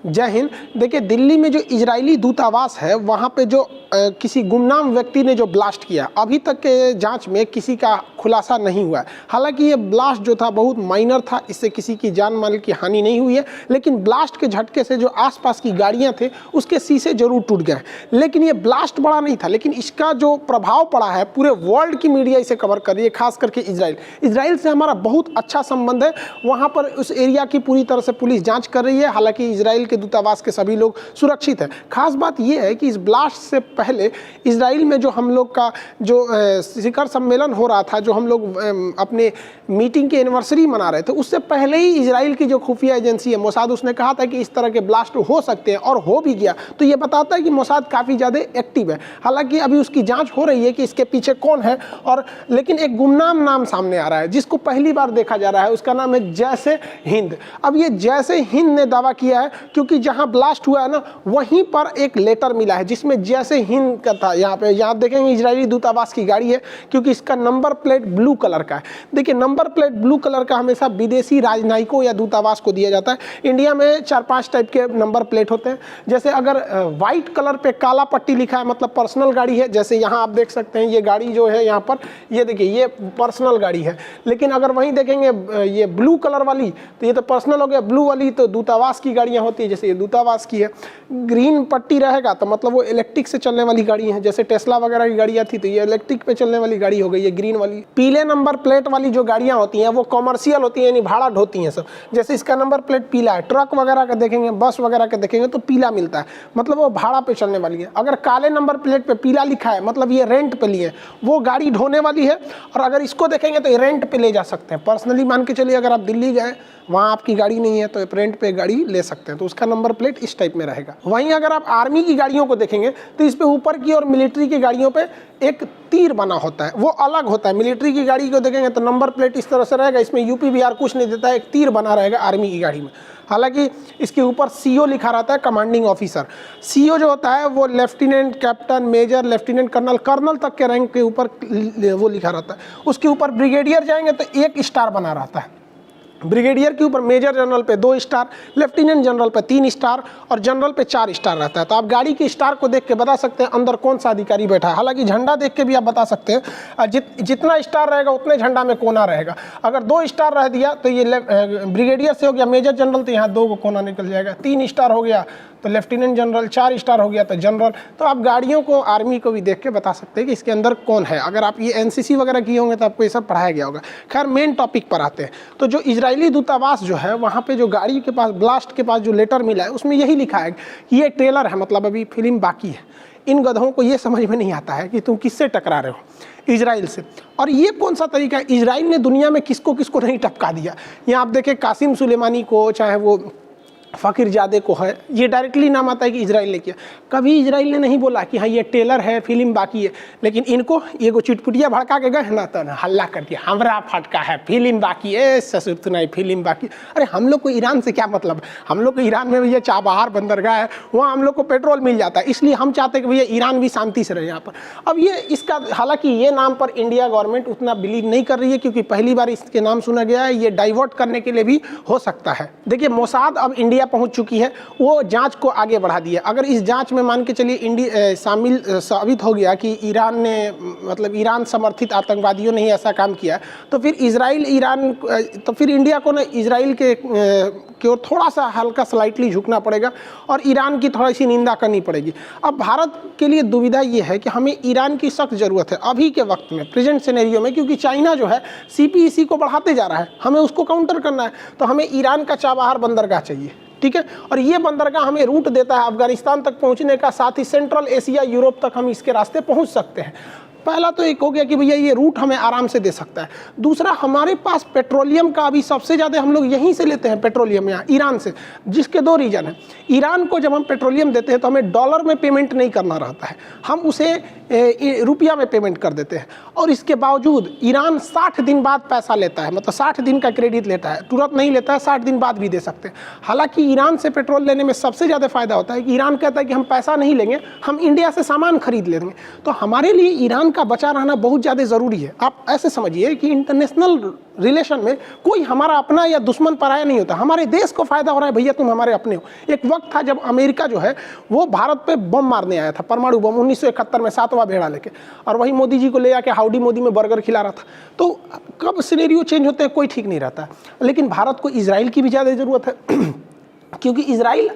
जय हिंद। देखिए, दिल्ली में जो इजरायली दूतावास है वहाँ पे जो किसी गुमनाम व्यक्ति ने जो ब्लास्ट किया, अभी तक के जांच में किसी का खुलासा नहीं हुआ है। हालांकि ये ब्लास्ट जो था बहुत माइनर था, इससे किसी की जान माल की हानि नहीं हुई है, लेकिन ब्लास्ट के झटके से जो आसपास की गाड़ियाँ थे उसके शीशे जरूर टूट गए। लेकिन ये ब्लास्ट बड़ा नहीं था, लेकिन इसका जो प्रभाव पड़ा है पूरे वर्ल्ड की मीडिया इसे कवर कर रही है, खास करके इजराइल से हमारा बहुत अच्छा संबंध है। वहाँ पर उस एरिया की पूरी तरह से पुलिस जाँच कर रही है। हालांकि इजराइल के दूतावास के सभी लोग सुरक्षित हैं। खास बात यह है कि इस ब्लास्ट से पहले इजराइल में जो हम लोग का जो शिखर सम्मेलन हो रहा था, जो हम लोग अपने मीटिंग की एनिवर्सरी मना रहे थे, उससे पहले ही इजराइल की जो खुफिया एजेंसी है मोसाद, उसने कहा था कि इस तरह के ब्लास्ट हो सकते हैं और हो भी गया। तो ये बताता है कि मोसाद काफ़ी ज़्यादा एक्टिव है। हालांकि अभी उसकी जांच हो रही है कि इसके पीछे कौन है, और लेकिन एक गुमनाम नाम सामने आ रहा है जिसको पहली बार देखा जा रहा है, उसका नाम है जैसे हिंद। अब ये जैसे हिंद ने दावा किया है क्योंकि जहां ब्लास्ट हुआ है ना, वहीं पर एक लेटर मिला है जिसमें जैसे हिंद का था। यहाँ देखेंगे इजरायली दूतावास की गाड़ी है, क्योंकि इसका नंबर प्लेट ब्लू कलर का है। देखिए, नंबर प्लेट ब्लू कलर का हमेशा विदेशी राजनयिकों या दूतावास को दिया जाता है। इंडिया में 4-5 टाइप के नंबर प्लेट होते हैं। जैसे अगर व्हाइट कलर पे काला पट्टी लिखा है मतलब पर्सनल गाड़ी है, जैसे यहाँ आप देख सकते हैं ये गाड़ी जो है यहाँ पर, ये देखिए ये पर्सनल गाड़ी है। लेकिन अगर वहीं देखेंगे ये ब्लू कलर वाली, तो ये तो पर्सनल हो गया, ब्लू वाली तो दूतावास की गाड़ियाँ होती है, जैसे ये दूतावास की है। ग्रीन पट्टी रहेगा तो मतलब वो इलेक्ट्रिक से चलने वाली गाड़ी है, जैसे टेस्ला वगैरह की गाड़ियाँ थी तो ये इलेक्ट्रिक पे चलने वाली गाड़ी हो गई है ग्रीन वाली। पीले नंबर प्लेट वाली जो गाड़ियाँ होती हैं वो कॉमर्शियल होती हैं, यानी भाड़ा ढोती हैं सब। जैसे इसका नंबर प्लेट पीला है। ट्रक वगैरह का देखेंगे, बस वगैरह का देखेंगे तो पीला मिलता है, मतलब वो भाड़ा पे चलने वाली है। अगर काले नंबर प्लेट पे पीला लिखा है मतलब ये रेंट पे लिए, वो गाड़ी ढोने वाली है। और अगर इसको देखेंगे तो ये रेंट पे ले जा सकते हैं। पर्सनली मान के चलिए, अगर आप दिल्ली गए, वहाँ आपकी गाड़ी नहीं है तो रेंट पे गाड़ी ले सकते हैं, तो उसका नंबर प्लेट इस टाइप में रहेगा। वहीं अगर आप आर्मी की गाड़ियों को देखेंगे तो इस पे ऊपर की और मिलिट्री की गाड़ियों पे एक तीर बना होता है, वो अलग होता है। मिलिट्री की गाड़ी को देखेंगे तो नंबर प्लेट इस तरह से रहेगा, इसमें यूपी बिहार कुछ नहीं देता है, एक तीर बना रहेगा आर्मी की गाड़ी में। हालांकि इसके ऊपर सीओ लिखा रहता है, कमांडिंग ऑफिसर। सीओ जो होता है वो lieutenant, captain, major, lieutenant colonel, colonel तक के रैंक के ऊपर वो लिखा रहता है। उसके ऊपर ब्रिगेडियर जाएंगे तो 1 स्टार बना रहता है। ब्रिगेडियर के ऊपर मेजर जनरल पे 2 स्टार, लेफ्टिनेंट जनरल पे 3 स्टार और जनरल पे 4 स्टार रहता है। तो आप गाड़ी के स्टार को देख के बता सकते हैं अंदर कौन सा अधिकारी बैठा है। हालांकि झंडा देख के भी आप बता सकते हैं, जितना स्टार रहेगा उतने झंडा में कोना रहेगा। अगर 2 स्टार रह दिया तो ये ब्रिगेडियर से हो गया मेजर जनरल, तो यहाँ 2 को कोना निकल जाएगा। 3 स्टार हो गया तो लेफ्टिनेंट जनरल, 4 स्टार हो गया तो जनरल। तो आप गाड़ियों को, आर्मी को भी देख के बता सकते हैं कि इसके अंदर कौन है। अगर आप ये एनसीसी वगैरह किए होंगे तो आपको ये सब पढ़ाया गया होगा। खैर, मेन टॉपिक पर आते हैं। तो जो इजरायली दूतावास जो है, वहाँ पे जो गाड़ी के पास, ब्लास्ट के पास जो लेटर मिला है, उसमें यही लिखा है कि ये ट्रेलर है, मतलब अभी फिल्म बाकी है। इन गधों को ये समझ में नहीं आता है कि तुम किससे टकरा रहे हो, इजराइल से। और ये कौन सा तरीका है, इजराइल ने दुनिया में किसको किसको नहीं टपका दिया। यहाँ आप देखें कासिम सुलेमानी को, चाहे वो फ़कीरज़ादे को है, ये डायरेक्टली नाम आता है कि इजराइल ने किया। कभी इजराइल ने नहीं बोला कि हाँ ये टेलर है, फिल्म बाकी है। लेकिन इनको ये चिटपुटिया भड़का के गए ना, तो हल्ला करके हमरा फटका है, फिल्म बाकी है, ससुर सुनाई फिल्म बाकी। अरे हम लोग को ईरान से क्या मतलब, हम लोग को ईरान में भैया चाबहार बंदरगाह है, वहाँ हम लोग को पेट्रोल मिल जाता है, इसलिए हम चाहते हैं कि भैया ईरान भी शांति से रहे यहाँ पर। अब ये इसका, हालांकि ये नाम पर इंडिया गवर्नमेंट उतना बिलीव नहीं कर रही है, क्योंकि पहली बार इसके नाम सुना गया है। ये डाइवर्ट करने के लिए भी हो सकता है। देखिए, मोसाद अब इंडिया पहुंच चुकी है, वो जांच को आगे बढ़ा दिया। अगर इस जांच में मान के चलिए इंडिया शामिल साबित हो गया कि ईरान ने, मतलब ईरान समर्थित आतंकवादियों ने ही ऐसा काम किया, तो फिर तो फिर इंडिया को ना इजराइल की ओर थोड़ा सा हल्का स्लाइटली झुकना पड़ेगा और ईरान की थोड़ी सी निंदा करनी पड़ेगी। अब भारत के लिए दुविधा ये है कि हमें ईरान की सख्त ज़रूरत है अभी के वक्त में, प्रेजेंट सिनेरियो में, क्योंकि चाइना जो है CPEC को बढ़ाते जा रहा है, हमें उसको काउंटर करना है। तो हमें ईरान का चाबहार बंदरगाह चाहिए, ठीक है। और ये बंदरगाह हमें रूट देता है अफगानिस्तान तक पहुंचने का, साथ ही सेंट्रल एशिया, यूरोप तक हम इसके रास्ते पहुंच सकते हैं। पहला तो एक हो गया कि भैया ये रूट हमें आराम से दे सकता है। दूसरा, हमारे पास पेट्रोलियम का अभी सबसे ज़्यादा हम लोग यहीं से लेते हैं पेट्रोलियम, यहाँ ईरान से, जिसके 2 रीज़न है। ईरान को जब हम पेट्रोलियम देते हैं तो हमें डॉलर में पेमेंट नहीं करना रहता है, हम उसे रुपया में पेमेंट कर देते हैं। और इसके बावजूद ईरान 60 दिन बाद पैसा लेता है, मतलब 60 दिन का क्रेडिट लेता है, तुरंत नहीं लेता है, 60 दिन बाद भी दे सकते हैं। हालांकि ईरान से पेट्रोल लेने में सबसे ज़्यादा फ़ायदा होता है कि ईरान कहता है कि हम पैसा नहीं लेंगे, हम इंडिया से सामान खरीद लेंगे। तो हमारे लिए ईरान ईरान का बचा रहना बहुत ज़्यादा ज़रूरी है। आप ऐसे समझिए कि इंटरनेशनल रिलेशन में कोई हमारा अपना या दुश्मन पराया नहीं होता, हमारे देश को फ़ायदा हो रहा है, भैया तुम हमारे अपने हो। एक वक्त था जब अमेरिका जो है वो भारत पे बम मारने आया था, परमाणु बम 1971 में 7वां बेड़ा लेके, और वही मोदी जी को ले आके हाउडी मोदी में बर्गर खिला रहा था। तो कब सिनेरियो चेंज होते हैं कोई ठीक नहीं रहता। लेकिन भारत को इजराइल की भी ज़्यादा ज़रूरत है क्योंकि इजराइल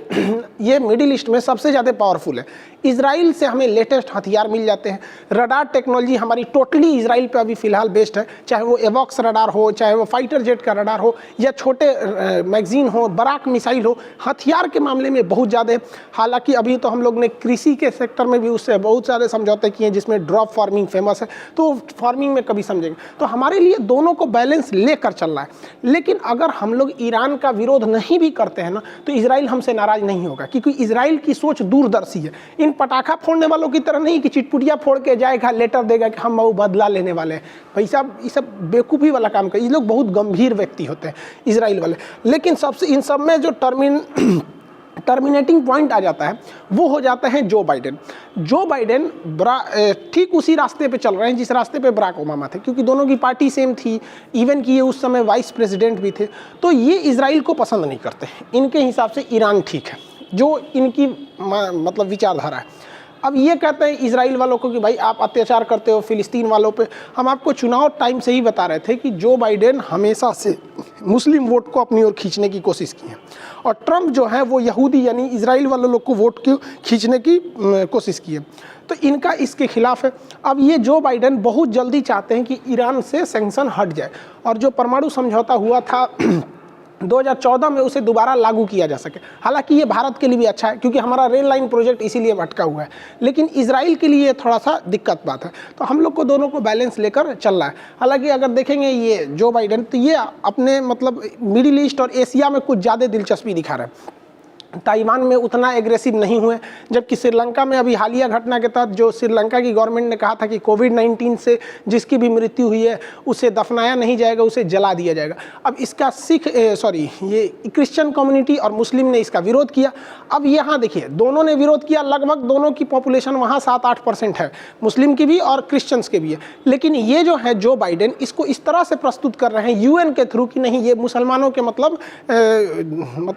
ये मिडिल ईस्ट में सबसे ज़्यादा पावरफुल है। इजराइल से हमें लेटेस्ट हथियार मिल जाते हैं। रडार टेक्नोलॉजी हमारी टोटली इजराइल पे अभी फ़िलहाल बेस्ड है, चाहे वो एवॉक्स रडार हो, चाहे वो फाइटर जेट का रडार हो, या छोटे मैगजीन हो, बराक मिसाइल हो, हथियार के मामले में बहुत ज़्यादा। हालांकि अभी तो हम लोग ने कृषि के सेक्टर में भी उससे बहुत सारे समझौते किए हैं, जिसमें ड्रॉप फार्मिंग फेमस है, तो फार्मिंग में कभी समझेंगे। तो हमारे लिए दोनों को बैलेंस लेकर चलना है। लेकिन अगर हम लोग ईरान का विरोध नहीं भी करते हैं ना, तो इजराइल हमसे नाराज़ नहीं होगा, क्योंकि इजराइल की सोच दूरदर्शी है। इन पटाखा फोड़ने वालों की तरह नहीं कि चिटपुटिया फोड़ के जाएगा, लेटर देगा कि हम वो बदला लेने वाले हैं। भाई साहब, ये सब बेवकूफ़ी वाला काम कर, ये लोग बहुत गंभीर व्यक्ति होते हैं इजराइल वाले। लेकिन सबसे इन सब में जो टर्मिनेटिंग पॉइंट आ जाता है वो हो जाता है जो बाइडेन। जो बाइडेन ठीक उसी रास्ते पे चल रहे हैं जिस रास्ते पे बराक ओबामा थे, क्योंकि दोनों की पार्टी सेम थी, इवन कि ये उस समय वाइस प्रेसिडेंट भी थे। तो ये इजराइल को पसंद नहीं करते, इनके हिसाब से ईरान ठीक है, जो इनकी मतलब विचारधारा है। अब ये कहते हैं इजराइल वालों को कि भाई आप अत्याचार करते हो फिलिस्तीन वालों पे। हम आपको चुनाव टाइम से ही बता रहे थे कि जो बाइडेन हमेशा से मुस्लिम वोट को अपनी ओर खींचने की कोशिश की है, और ट्रंप जो है वो यहूदी यानी इजराइल वाले लोग को वोट को खींचने की कोशिश की है। तो इनका इसके खिलाफ है। अब ये जो बाइडेन बहुत जल्दी चाहते हैं कि ईरान से सैंक्शन हट जाए, और जो परमाणु समझौता हुआ था 2014 में उसे दोबारा लागू किया जा सके। हालांकि ये भारत के लिए भी अच्छा है, क्योंकि हमारा रेल लाइन प्रोजेक्ट इसीलिए अटका हुआ है, लेकिन इजराइल के लिए थोड़ा सा दिक्कत बात है। तो हम लोग को दोनों को बैलेंस लेकर चलना है। हालांकि अगर देखेंगे ये जो बाइडेन, तो ये अपने मतलब मिडिल ईस्ट और एशिया में कुछ ज़्यादा दिलचस्पी दिखा रहे हैं। ताइवान में उतना एग्रेसिव नहीं हुए, जबकि श्रीलंका में अभी हालिया घटना के तहत जो श्रीलंका की गवर्नमेंट ने कहा था कि कोविड-19 से जिसकी भी मृत्यु हुई है उसे दफनाया नहीं जाएगा, उसे जला दिया जाएगा। अब इसका ये क्रिश्चियन कम्युनिटी और मुस्लिम ने इसका विरोध किया। अब यहाँ देखिए, दोनों ने विरोध किया, लगभग दोनों की पॉपुलेशन वहाँ 7-8% है, मुस्लिम की भी और क्रिश्चियंस के भी है। लेकिन ये जो है जो बाइडेन इसको इस तरह से प्रस्तुत कर रहे हैं यूएन के थ्रू कि नहीं, ये मुसलमानों के मतलब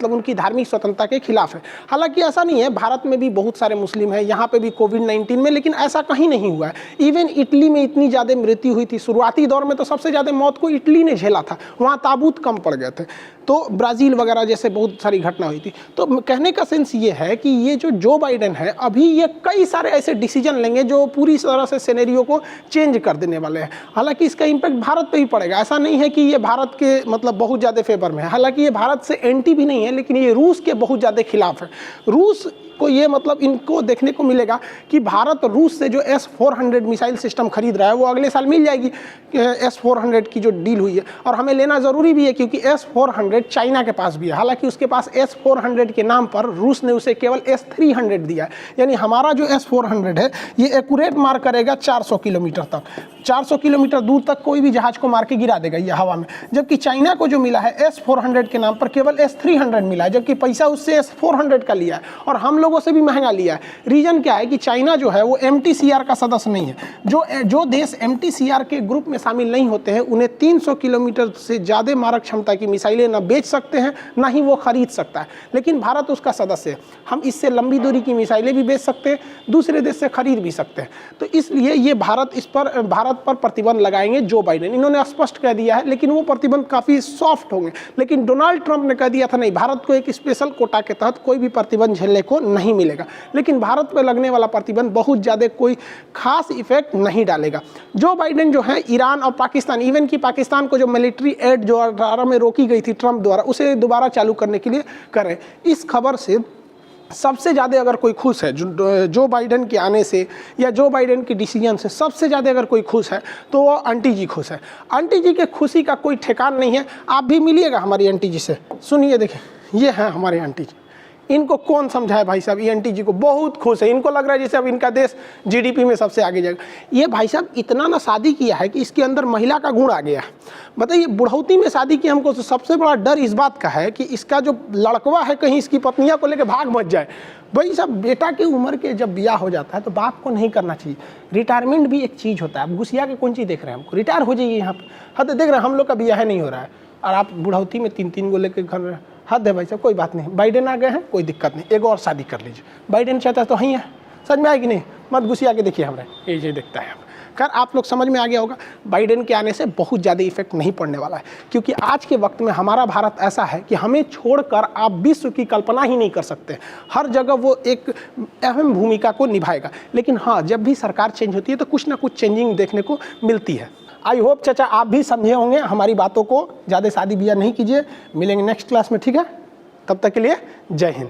उनकी धार्मिक स्वतंत्रता के खिलाफ है। हालांकि ऐसा नहीं है, भारत में भी बहुत सारे मुस्लिम हैं, यहाँ पे भी कोविड-19 में, लेकिन ऐसा कहीं नहीं हुआ है। इवन इटली में इतनी ज़्यादा मृत्यु हुई थी, शुरुआती दौर में तो सबसे ज़्यादा मौत को इटली ने झेला था, वहाँ ताबूत कम पड़ गए थे। तो ब्राज़ील वगैरह जैसे बहुत सारी घटना हुई थी। तो कहने का सेंस ये है कि ये जो बाइडेन है अभी ये कई सारे ऐसे डिसीजन लेंगे जो पूरी तरह से सिनेरियो को चेंज कर देने वाले हैं। हालांकि इसका इम्पैक्ट भारत पे ही पड़ेगा। ऐसा नहीं है कि ये भारत के मतलब बहुत ज़्यादा फेवर में है, हालांकि ये भारत से एंटी भी नहीं है, लेकिन ये रूस के बहुत ज़्यादा खिलाफ है। रूस को ये मतलब इनको देखने को मिलेगा कि भारत रूस से जो S-400 मिसाइल सिस्टम खरीद रहा है वो अगले साल मिल जाएगी। S-400 की जो डील हुई है, और हमें लेना ज़रूरी भी है क्योंकि S-400 चाइना के पास भी है। हालांकि उसके पास S-400 के नाम पर रूस ने उसे केवल S-300 दिया है। यानी हमारा जो S-400 है ये एक्यूरेट मार करेगा 400 किलोमीटर तक, 400 किलोमीटर दूर तक कोई भी जहाज को मार के गिरा देगा ये हवा में। जबकि चाइना को जो मिला है S-400 के नाम पर केवल S-300 मिला है, जबकि पैसा उससे S-400 का लिया है और हम लोगों से भी महंगा लिया है। रीजन क्या है कि चाइना जो है वो MTCR का सदस्य नहीं है। जो देश MTCR के ग्रुप में शामिल नहीं होते हैं उन्हें 300 किलोमीटर से ज़्यादा मारक क्षमता की मिसाइलें ना बेच सकते हैं ना ही वो खरीद सकता है। लेकिन भारत उसका सदस्य है, हम इससे लंबी दूरी की मिसाइलें भी बेच सकते हैं, दूसरे देश से खरीद भी सकते हैं। तो इसलिए ये भारत पर प्रतिबंध लगाएंगे जो बाइडेन, इन्होंने स्पष्ट कह दिया है। लेकिन वो प्रतिबंध काफ़ी सॉफ्ट होंगे। लेकिन डोनाल्ड ट्रंप ने कह दिया था नहीं, भारत को एक स्पेशल कोटा के तहत कोई भी प्रतिबंध झेलने को नहीं मिलेगा। लेकिन भारत पर लगने वाला प्रतिबंध बहुत ज़्यादा कोई खास इफेक्ट नहीं डालेगा। जो बाइडेन जो है ईरान और पाकिस्तान, इवन कि पाकिस्तान को जो मिलिट्री एड जो 2018 में रोकी गई थी ट्रंप द्वारा, उसे दोबारा चालू करने के लिए करें। इस खबर से सबसे ज़्यादा अगर कोई खुश है जो बाइडेन के आने से या जो बाइडेन के डिसीजन से सबसे ज़्यादा अगर कोई खुश है तो वो आंटी जी खुश है। आंटी जी के खुशी का कोई ठिकान नहीं है। आप भी मिलिएगा हमारी आंटी जी से। सुनिए, देखिए, ये है हमारी आंटी जी, इनको कौन समझाए भाई साहब, ENT जी को बहुत खुश है, इनको लग रहा है जैसे अब इनका देश GDP में सबसे आगे जाएगा। ये भाई साहब इतना ना शादी किया है कि इसके अंदर महिला का गुण आ गया। बताइए बुढ़ौती में शादी की हमको तो सबसे बड़ा डर इस बात का है कि इसका जो लड़कवा है कहीं इसकी पत्नियां को लेकर भाग मत जाए। भाई साहब बेटा की उम्र के जब ब्याह हो जाता है तो बाप को नहीं करना चाहिए। रिटायरमेंट भी एक चीज़ होता है। आप घुसिया के कौन चीज़ देख रहे हैं, हमको रिटायर हो जाइए यहाँ पर। हद देख रहे हैं हम लोग का ब्याह नहीं हो रहा है और आप बुढ़ौती में 3-3 को लेकर घर में। हद है भाई साहब, कोई बात नहीं, बाइडेन आ गए हैं, कोई दिक्कत नहीं, एक और शादी कर लीजिए। बाइडेन चाहता है तो ही है, समझ में आएगी नहीं, मत घुसिया के देखिए हमारे ये देखता है। खैर आप लोग समझ में आ गया होगा, बाइडेन के आने से बहुत ज़्यादा इफेक्ट नहीं पड़ने वाला है, क्योंकि आज के वक्त में हमारा भारत ऐसा है कि हमें छोड़कर आप विश्व की कल्पना ही नहीं कर सकते। हर जगह वो एक अहम भूमिका को निभाएगा। लेकिन हाँ, जब भी सरकार चेंज होती है तो कुछ ना कुछ चेंजिंग देखने को मिलती है। आई होप चाचा आप भी समझे होंगे हमारी बातों को। ज़्यादा शादी ब्याह नहीं कीजिए। मिलेंगे नेक्स्ट क्लास में, ठीक है? तब तक के लिए जय हिंद।